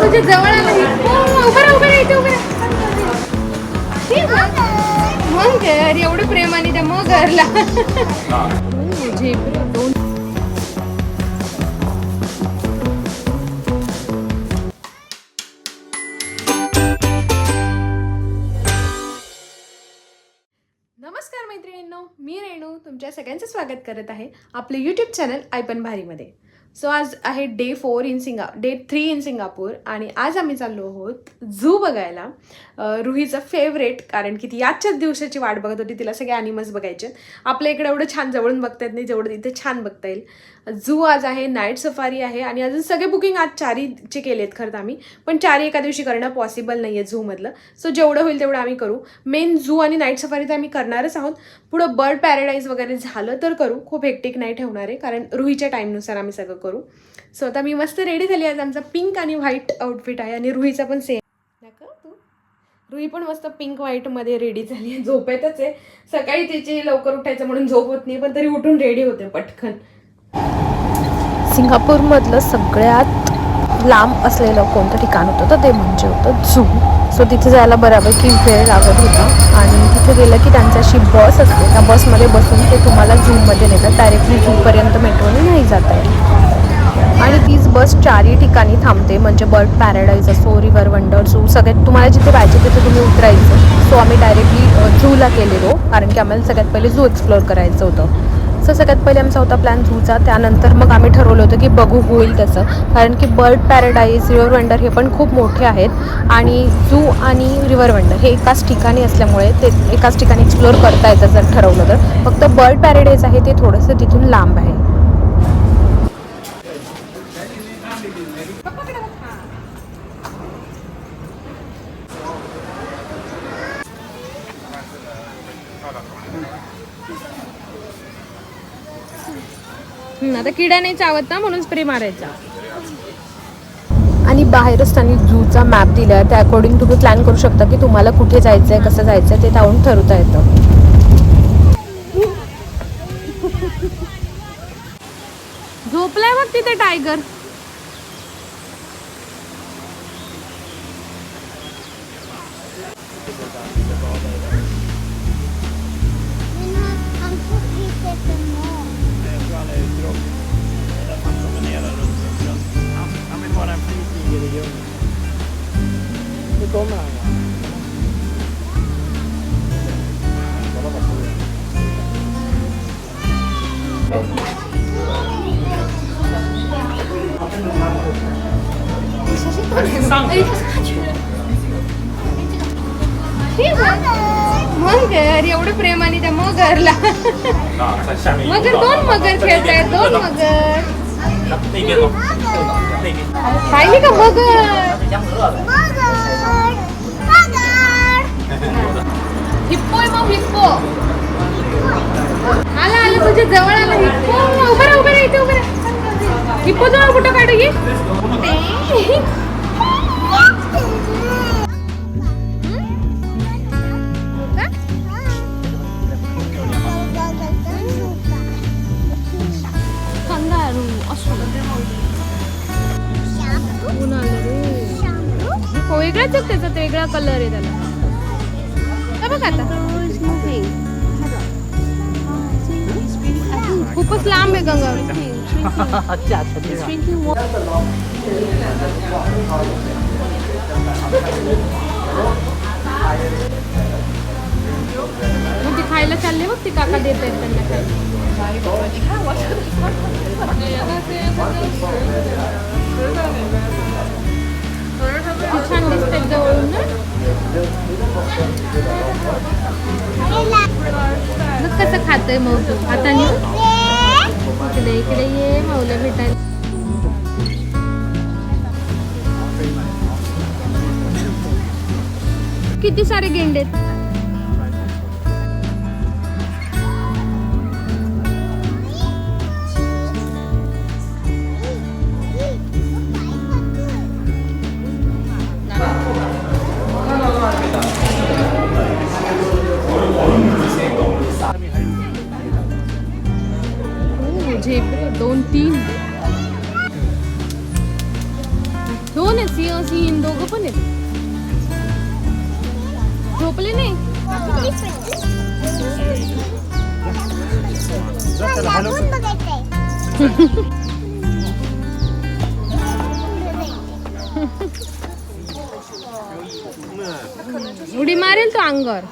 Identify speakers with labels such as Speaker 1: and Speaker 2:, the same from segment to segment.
Speaker 1: तुझ्या जवळ आलं उभं मगर एवढं प्रेमाने त्या मगरला झेब्रा दोन. नमस्कार मैत्रिणींनो, मी रेणू तुमच्या सगळ्यांचं स्वागत करत आहे आपले यूट्यूब चॅनल आयपन भारीमध्ये. सो आज आहे डे 3 इन सिंगापूर आणि आज आम्ही चाललो आहोत झू बघायला. रुहीचं फेवरेट, कारण की ती आजच्याच दिवसाची वाट बघत होती. तिला सगळे ॲनिमल्स बघायचे. आपल्या इकडे एवढं छान जवळून बघता येत नाही जेवढं इथे छान बघता येईल. झू आज आहे, नाईट सफारी आहे आणि अजून सगळे बुकिंग आज 4चे केले आहेत खरं आम्ही, पण 4 एका दिवशी करणं पॉसिबल नाही आहे झूमधलं. सो जेवढं होईल तेवढं आम्ही करू. मेन झू आणि नाईट सफारी तर आम्ही करणारच आहोत. पुढं बर्ड पॅराडाईज वगैरे झालं तर करू. खूप हेक्टिक नाही ठेवणार आहे, कारण रुहीच्या टाईमनुसार आम्ही सगळं करू. सो आता मी मस्त रेडी झाली. आज आमचा पिंक आणि व्हाईट आउटफिट आहे आणि रुहीचा पण सेम. तू रुही पण मस्त पिंक व्हाईटमध्ये रेडी झाली आहे. झोपेतच आहे. सकाळी तिची लवकर उठायचं म्हणून झोप होत नाही, पण तरी उठून रेडी होते पटकन.
Speaker 2: सिंगापूरमधलं सगळ्यात लांब असलेलं कोणतं ठिकाण होतं तर ते म्हणजे होतं झू. सो तिथे जायला बऱ्यापैकी वेळ लागत होता आणि तिथे गेलं की त्यांच्याशी बस असते. त्या बसमध्ये बसून ते तुम्हाला झूमध्ये नेतात. डायरेक्टली झूपर्यंत मेट्रोने नाही जाता येईल आणि तीच बस 4ही ठिकाणी थांबते. म्हणजे बर्ड पॅराडाईज असो, रिव्हर वंडर झू, सगळ्यात तुम्हाला जिथे पाहिजे तिथे तुम्ही उतरायचं. सो आम्ही डायरेक्टली झूला गेलेलो, कारण की आम्हाला सगळ्यात पहिले झू एक्सप्लोअर करायचं होतं. सो सगळ्यात पहिले आमचा होता प्लॅन झूचा. त्यानंतर मग आम्ही ठरवलं होतं की बघू होईल तसं, कारण की बर्ड पॅराडाईज, रिव्हर वंडर हे पण खूप मोठे आहेत आणि झू आणि रिव्हर वंडर हे एकाच ठिकाणी असल्यामुळे ते एकाच ठिकाणी एक्सप्लोअर करता येतं जर ठरवलं तर. फक्त बर्ड पॅराडाईज आहे ते थोडंसं तिथून लांब आहे.
Speaker 1: आता किडा नाही चावत ना, म्हणून स्प्रे मारायचा.
Speaker 2: आणि बाहेरच त्यांनी झूचा मॅप दिला आहे. त्या अकॉर्डिंग तुम्ही प्लॅन करू शकता की तुम्हाला कुठे जायचं आहे, कसं जायचं आहे ते त्यावरून ठरवता येतं.
Speaker 1: झोपलाय बघ तिथे टायगर. मगर एवढं प्रेमाने त्या मगरला मगर दोन मगर खेळतायत. दोन मगर पाहिली का मगर? हिप्पो आहे मग, हिप्पो आला आला तुझ्या जवळ आला. हिप्पो उभं राहा. हिप्पो जवळ कुठं काढू घे. वेगळाच त्याचा वेगळा कलर आहे त्याला. बघ आता खूपच लांब आहे गंगा. मग ती खायला चालले बघ, ती काका देत आहेत त्यांना खायला. छान दिसते जवळून ना. कसं खातोय मग तू आता? इकडे ये माऊला भेटायला. किती सारे गेंडेत. झेब्रा 2-3
Speaker 2: पण आहेत, सिंह सिंह दोघं पण आहेत. झोपले नाही. उडी मारेल तो अंगावर.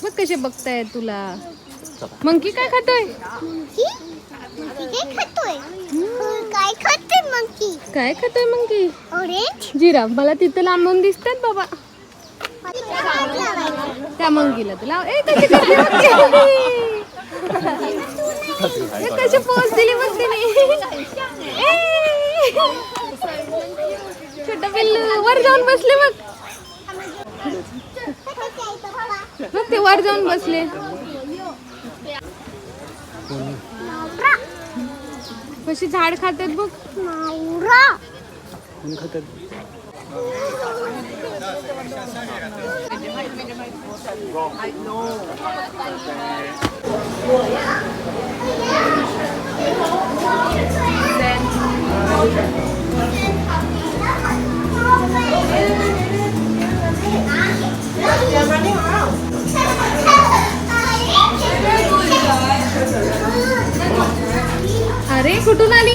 Speaker 2: बघ कसे बघताय तुला. मंकी काय खातोय? काय खातोय मंकी? जिराफ. मला तिथं लांबून दिसतात बाबा त्या मंकीला. तुला कशी पोच दिली बघ तिने. छोटा पिल्लू वर जाऊन बसले बघ. बघ ते वर जाऊन बसले. कशी झाड खातात बघ. अरे कुठून आली?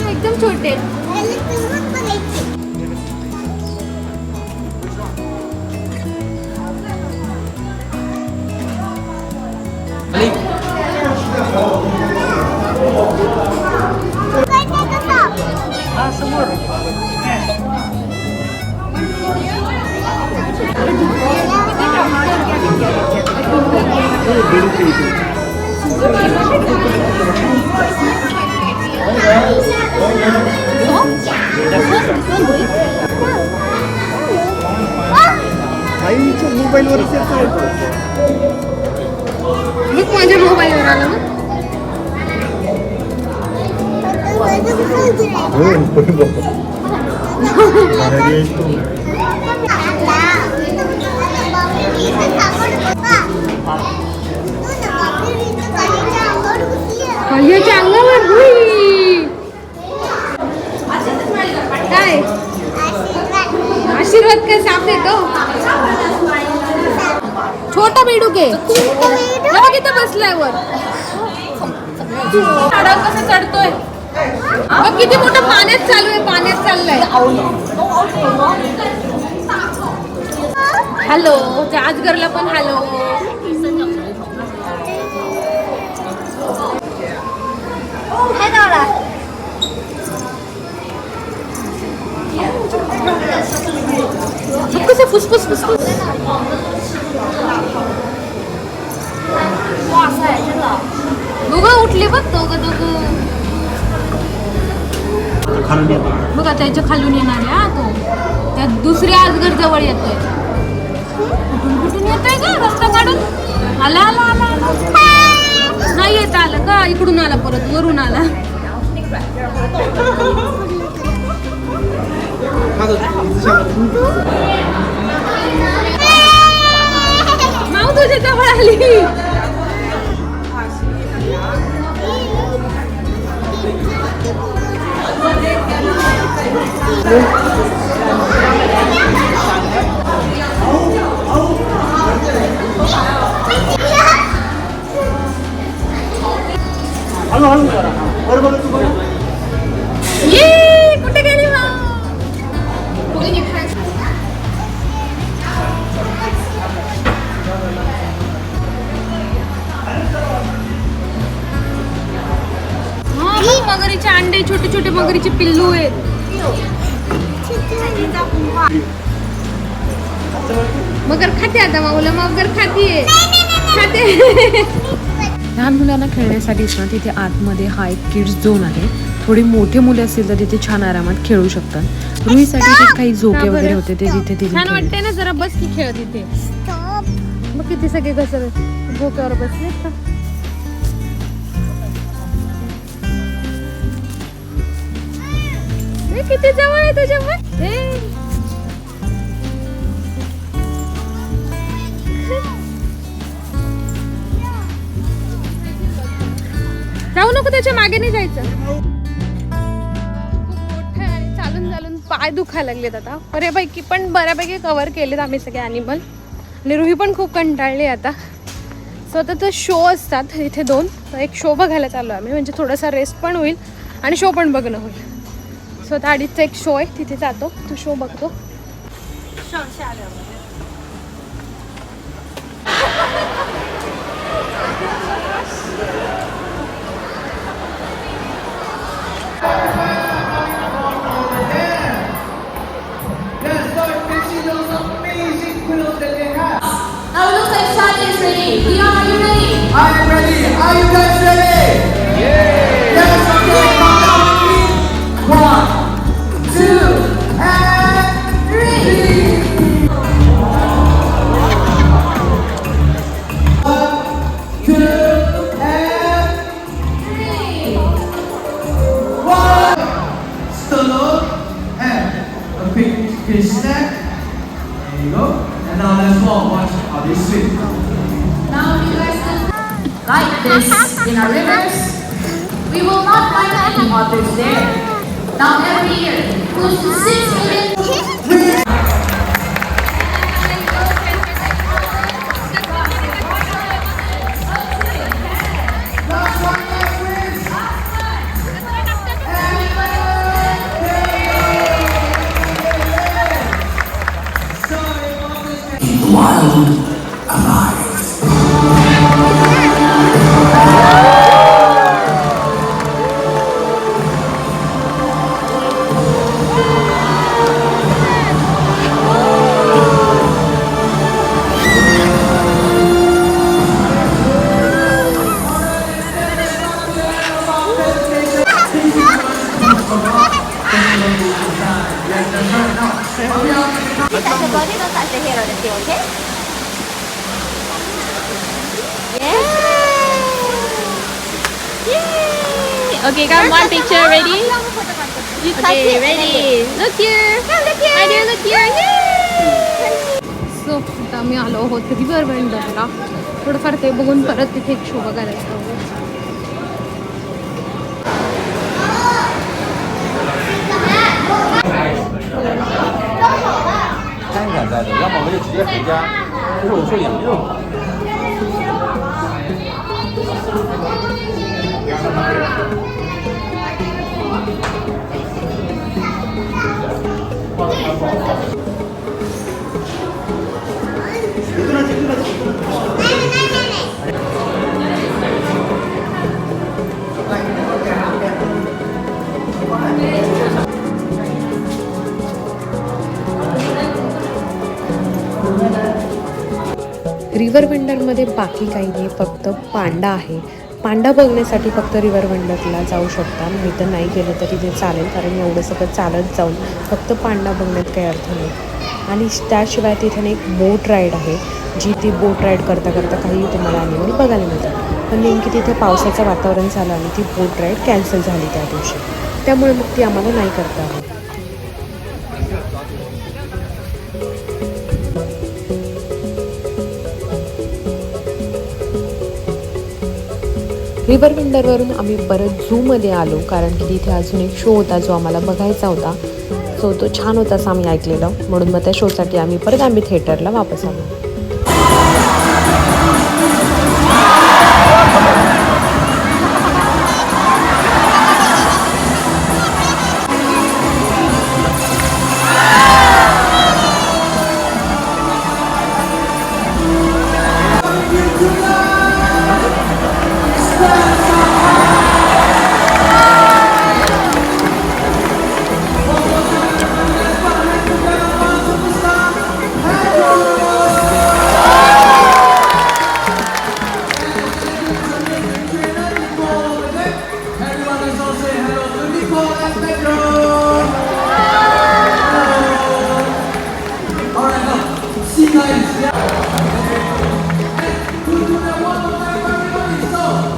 Speaker 2: एकदम छोटे.
Speaker 3: मोबाईलवर
Speaker 2: माझ्या मोबाईलवर आला ना. पहिल्याच्या अंगावर काय आशीर्वाद काय साप देतो. छोटा बेडूक आहे. किती बसलाय वर. झाडावर कसं चढतोय बघ. किती मोठं पाण्यात चालू आहे. पाण्यात चाललंय. हॅलो. त्या अजगरला पण हॅलो. कसं फुसफुस फुसफुस. दोघं उठले बघ. दोघं बघा त्याच्या खालून येणार आहे. तो त्या दुसऱ्या अजगर जवळ येतोय. कुठून येतोय का रस्ता काढून. आला आला आला नाही येत आलं का. इकडून आला परत वरून आला. माऊ तुझ्या जवळ आली. कुठे गेली मगरीचे अंडे. छोटे छोटे मगरीचे पिल्लू आहेत. मगर खाते आता. माऊला मगर खाते.
Speaker 4: लहान मुलांना खेळण्यासाठी ना तिथे आतमध्ये हा एक किड्स झोन आहे. थोडी मोठे मुले असतील तर तिथे छान आरामात खेळू शकतात. रुईसाठी जे काही झोके वगैरे होते ते तिथे
Speaker 2: छान वाटते ना. जरा बस की खेळ तिथे. मग किती सगळे कसं झोक्यावर बसले. किती जवळ आहे तुझ्या.
Speaker 1: राहू नको, त्याच्या मागे नाही जायचं. खूप मोठं आहे आणि चालून चालून पाय दुखायला लागलेत आता. बऱ्यापैकी पण बऱ्यापैकी कव्हर केलेत आम्ही सगळे ॲनिमल. आणि रुही पण खूप कंटाळली आता. सो आता तर शो असतात इथे 2. एक शो बघायला चाललो आम्ही, म्हणजे थोडासा रेस्ट पण होईल आणि शो पण बघणं होईल. सो आता अडीचचा एक शो आहे, तिथे जातो, तो शो बघतो.
Speaker 3: Now it looks like Shadi is ready. Leon, are you ready?
Speaker 5: I am ready. Are you guys ready? Yeah. Yes, okay. Count down with me. 1, 2, and 3. 1, 2, and 3. 1. Solo and a quick snack. There you go. And now let's watch how they swim.
Speaker 3: Now you guys can like this in our rivers. We will not find any otters there. Now every year, close to 6 million.
Speaker 2: Okay, come one picture. Ready? Okay, ready. Look here. My dear, look here. Yay!
Speaker 1: So आता आम्ही आलो आहोत river वेंडरला. थोडंफार ते बघून परत तिथे एक शो बघायला जातो.
Speaker 4: रिव्हर वेंडरमध्ये बाकी काही नाही, फक्त पांडा आहे. पांडा बघण्यासाठी फक्त रिव्हर वेंडरला जाऊ शकता. मी तर नाही गेलं तर तिथे चालेल, कारण एवढं सगळं चालत जाऊन फक्त पांडा बघण्यात काही अर्थ नाही. आणि त्याशिवाय तिथे एक बोट राईड आहे, जी ती बोट राईड करता करता काही तुम्हाला ॲनिमल बघायला मिळतात. पण नेमकी तिथे पावसाचं वातावरण झालं आणि ती बोट राईड कॅन्सल झाली त्या दिवशी, त्यामुळे मग ती आम्हाला नाही करता आली. रिव्हर वेंडरवरून आम्ही परत झूमध्ये आलो, कारण की तिथे अजून एक शो होता जो आम्हाला बघायचा होता. सो तो छान होता असं आम्ही ऐकलेलं, म्हणून मग त्या शोसाठी आम्ही परत थिएटरला वापस आलो.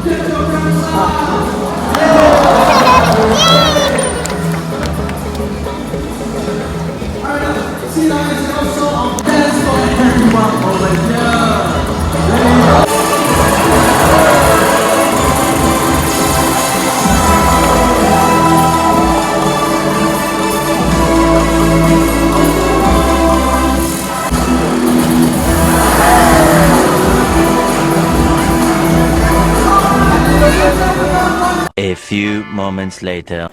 Speaker 5: Get your
Speaker 6: A few moments later.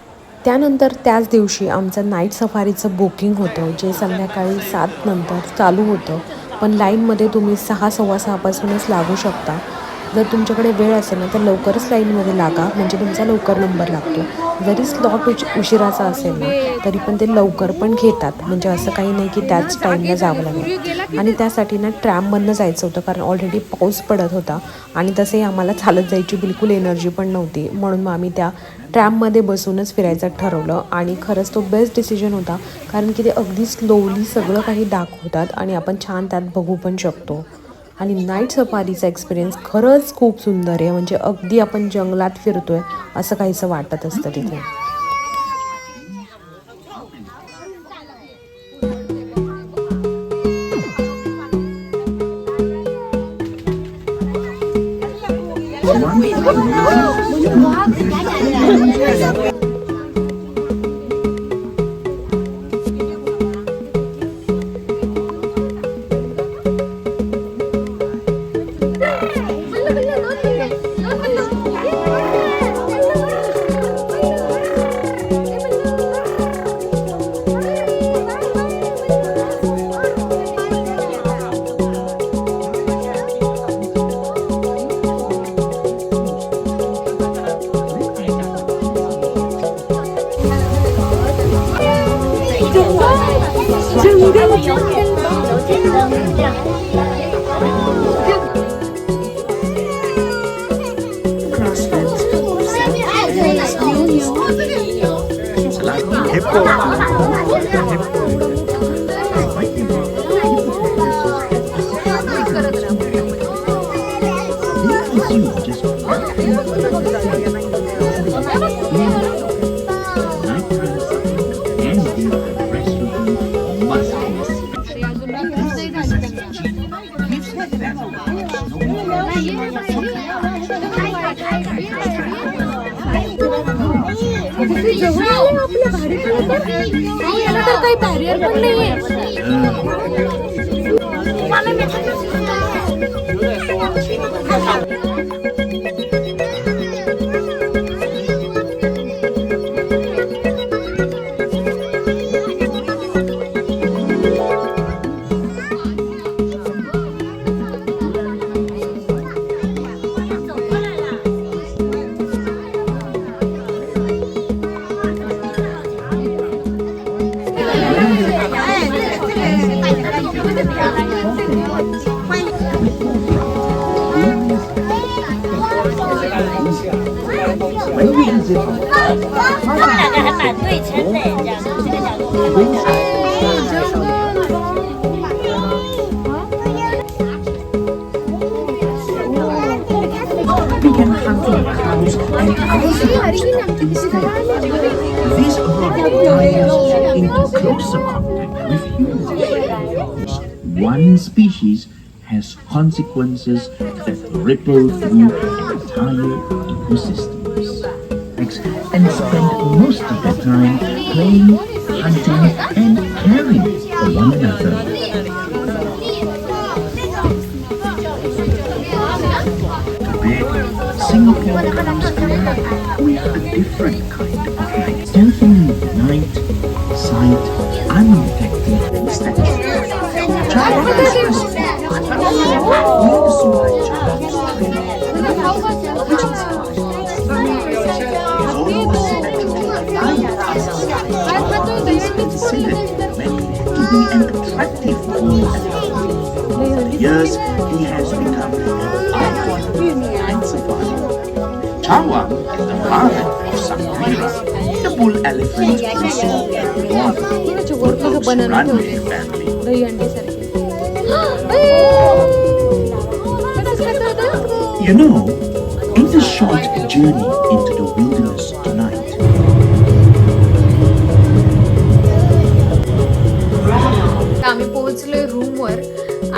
Speaker 4: त्यानंतर त्याच दिवशी आमचं नाईट सफारीचं बुकिंग होतं, जे संध्याकाळी 7 नंतर चालू होतं. पण लाईनमध्ये तुम्ही 6:15पासूनच लागू शकता. जर तुमच्याकडे वेळ असेल ना तर लवकरच लाईनमध्ये लागा, म्हणजे तुमचा लवकर नंबर लागतो. जरी स्लॉट उशिराचा असेल ना तरी पण ते लवकर पण घेतात, म्हणजे असं काही नाही की त्याच टाईमला जावं लागेल. आणि त्यासाठी ना ट्रॅममधनं जायचं होतं, कारण ऑलरेडी पाऊस पडत होता आणि तसेही आम्हाला चालत जायची बिलकुल एनर्जी पण नव्हती. म्हणून मग आम्ही त्या ट्रॅममध्ये बसूनच फिरायचं ठरवलं. आणि खरंच तो बेस्ट डिसिजन होता, कारण की ते अगदी स्लोली सगळं काही दाखवतात आणि आपण छान त्यात बघू पण शकतो. आणि नाईट सफारीचा एक्सपिरियन्स खरंच खूप सुंदर आहे, म्हणजे अगदी आपण जंगलात फिरतोय असं काहीसं वाटत असतं तिथे.
Speaker 2: काही बॅरियर पण नाहीये.
Speaker 5: These crocodiles into closer contact with humans. One species has consequences that ripple through entire ecosystems and spend most of their time playing, hunting, and caring for one another. Today, Singapore comes alive with a different kind of light. Stealthily night, sight, undetected stench. Childhood is to be an attractive boy. Over the years, he has become an icon of night safari. Chawang is the father of Samira, the bull elephant we saw earlier on. Brooks Runway family. You know, in the short journey into the wilderness tonight,
Speaker 1: आम्ही पोहोचलोय रूमवर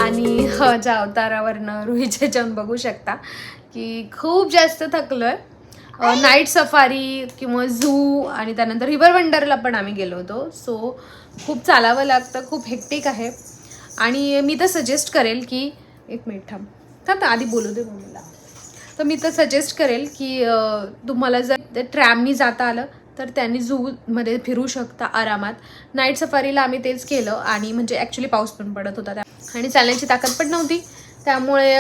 Speaker 1: आणि ज्या अवतारावरनं रुहीच्या याच्यावरून बघू शकता की खूप जास्त थकलोय. नाईट सफारी किंवा झू आणि त्यानंतर रिव्हर वंडरला पण आम्ही गेलो होतो. सो खूप चालावं लागतं, खूप हेक्टिक आहे. आणि मी तर सजेस्ट करेल की एक मिनिट थांब आधी बोलू दे मम्मीला. तर मी तर सजेस्ट करेल की तुम्हाला जर ट्रॅमनी जाता आलं तर त्यांनी झूमध्ये फिरू शकता आरामात. नाईट सफारीला आम्ही तेच केलं आणि म्हणजे ॲक्च्युली पाऊस पण पडत होता आणि चालण्याची ताकद पण नव्हती, त्यामुळे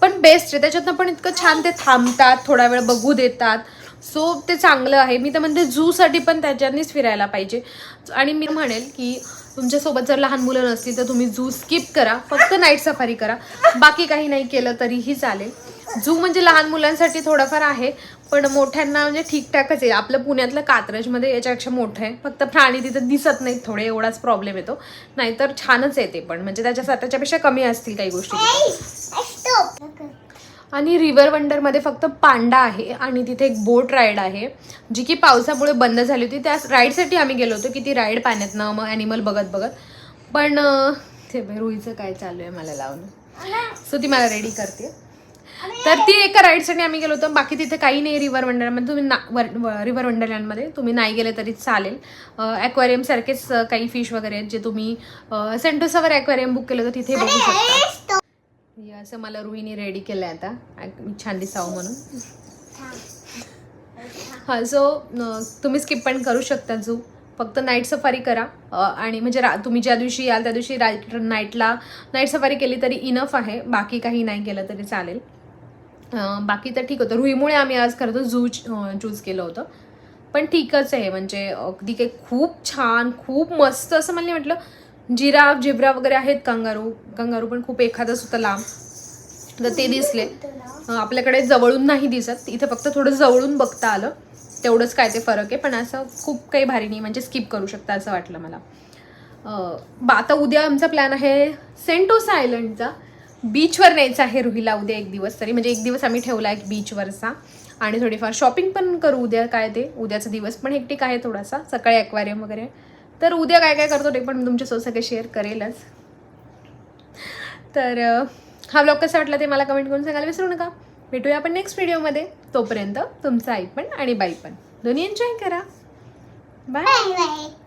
Speaker 1: पण बेस्ट आहे. त्याच्यातनं पण इतकं छान ते थांबतात, थोडा वेळ बघू देतात, सो ते चांगलं आहे. मी तर म्हणते झूसाठी पण त्याच्यानीच फिरायला पाहिजे. आणि मी म्हणेल की तुमच्यासोबत जर लहान मुलं नसतील तर तुम्ही झू स्किप करा, फक्त नाईट सफारी करा, बाकी काही नाही केलं तरीही चालेल. झू म्हणजे लहान मुलांसाठी थोडंफार आहे, पण मोठ्यांना म्हणजे ठीकठाकच आहे. आपलं पुण्यातलं कात्रजमध्ये याच्यापेक्षा मोठं आहे, फक्त प्राणी तिथं दिसत नाहीत थोडे, एवढाच प्रॉब्लेम येतो. नाहीतर छानच आहे ते पण, म्हणजे त्याच्यापेक्षा कमी असतील काही गोष्टी. आणि रिव्हर वंडरमध्ये फक्त पांडा आहे आणि तिथे एक बोट राईड आहे जी की पावसामुळे बंद झाली होती. त्या राईडसाठी आम्ही गेलो होतो की ती राईड पाण्यातनं मग ॲनिमल बघत बघत, पण ते रुईचं काय चालू आहे मला लावणं, सो ती मला रेडी करते. तर ती एका राईडसाठी आम्ही गेलो होतो, बाकी तिथे काही नाही. रिव्हर वंडरमध्ये तुम्ही रिव्हर वंडरलँडमध्ये तुम्ही नाही गेले तरी चालेल. ॲक्वेरियम सारखेच काही फिश वगैरे आहेत जे तुम्ही सेंटोसावर ॲक्वेरियम बुक केलं तर तिथे बघू शकता. असं मला रुईने रेडी केलं आहे आता, मी छान दिसावं म्हणून. हां, सो तुम्ही स्किप पण करू शकता झू, फक्त नाईट सफारी करा. आणि म्हणजे तुम्ही ज्या दिवशी याल त्या दिवशी नाईट सफारी केली तरी इनफ आहे, बाकी काही नाही केलं तरी चालेल. बाकी तर ठीक होतं. रुईमुळे आम्ही आज खरं तर झू चूज केलं होतं, पण ठीकच आहे. म्हणजे अगदी काही खूप छान खूप मस्त असं मला म्हटलं. जिराफ झेब्रा वगैरे आहेत, कंगारू पण खूप एखादंच होतं लांब, तर ते दिसले. आपल्याकडे जवळून नाही दिसत, इथे फक्त थोडं जवळून बघता आलं, तेवढंच काय ते फरक आहे. पण असं खूप काही भारी नाही, म्हणजे स्किप करू शकता असं वाटलं मला. आता उद्या आमचा प्लॅन आहे सेंटोसा आयलंडचा. बीचवर न्यायचं आहे रुहीला उद्या एक दिवस तरी, म्हणजे एक दिवस आम्ही ठेवला आहे बीचवरचा. आणि थोडीफार शॉपिंग पण करू उद्या. काय ते उद्याचा दिवस पण हेक्टिक आहे थोडासा, सकाळी ॲक्वेरियम वगैरे. तर उद्या काय काय करतो ते पण मी तुमच्यासोबत सगळे शेअर करेलच. तर हा ब्लॉग कसा वाटला ते मला कमेंट करून सांगायला विसरू नका. भेटूया आपण नेक्स्ट व्हिडिओमध्ये. तोपर्यंत तुमचं आई पण आणि बाई पण दोन्ही एन्जॉय करा. बाय.